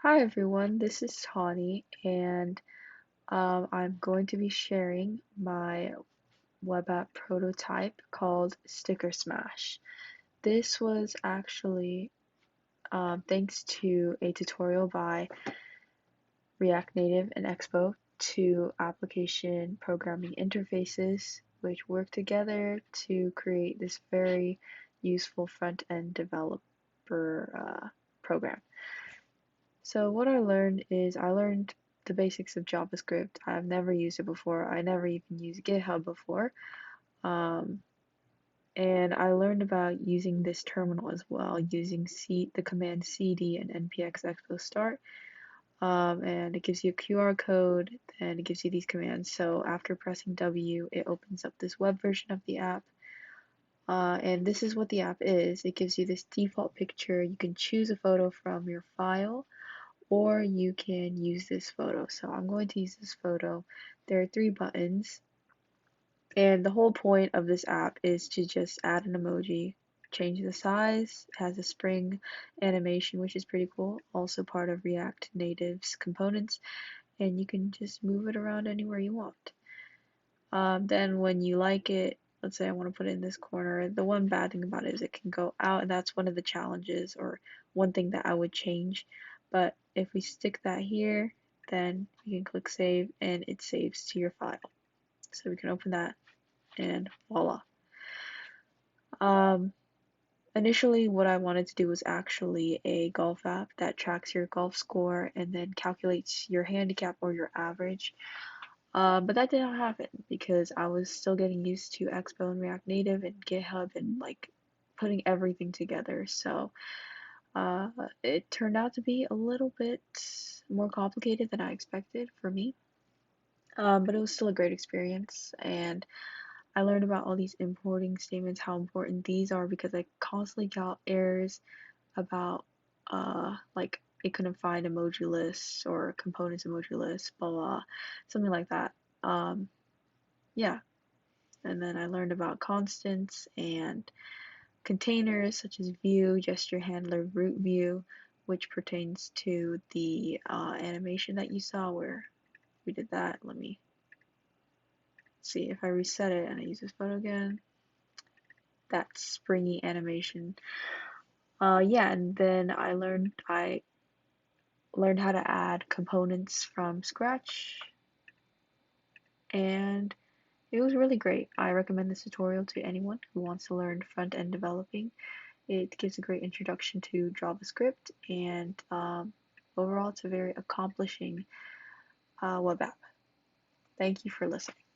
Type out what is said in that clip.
Hi everyone, this is Tawny, and I'm going to be sharing my web app prototype called StickerSmash. This was actually thanks to a tutorial by React Native and Expo, two application programming interfaces which work together to create this very useful front-end developer program. So what I learned is I learned the basics of JavaScript. I've never used it before. I never even used GitHub before. Um, and I learned about using this terminal as well, using the command cd and npx expo start. And it gives you a QR code, and it gives you these commands. So after pressing W, it opens up this web version of the app. And this is what the app is. It gives you this default picture. You can choose a photo from your file, or you can use this photo. So I'm going to use this photo. There are three buttons, and the whole point of this app is to just add an emoji, change the size. It has a spring animation, which is pretty cool, also part of React Native's components, and you can just move it around anywhere you want. Then when you like it, let's say I want to put it in this corner, the one bad thing about it is it can go out, and that's one of the challenges, or one thing that I would change. But if we stick that here, then you can click save and it saves to your file. So we can open that and voila. Um, Initially what I wanted to do was actually a golf app that tracks your golf score and then calculates your handicap or your average. But that did not happen because I was still getting used to Expo and React Native and GitHub and like putting everything together. So uh, it turned out to be a little bit more complicated than I expected for me. But it was still a great experience, and I learned about all these importing statements, how important these are, because I constantly got errors about like it couldn't find emoji lists or components emoji lists, blah blah, something like that. Um, yeah, and then I learned about constants and containers such as view, gesture handler, root view, which pertains to the animation that you saw where we did that. Let me see if I reset it and I use this photo again. That springy animation. Yeah, and then I learned how to add components from scratch, and it was really great. I recommend this tutorial to anyone who wants to learn front-end developing. It gives a great introduction to JavaScript, and overall, it's a very accomplishing web app. Thank you for listening.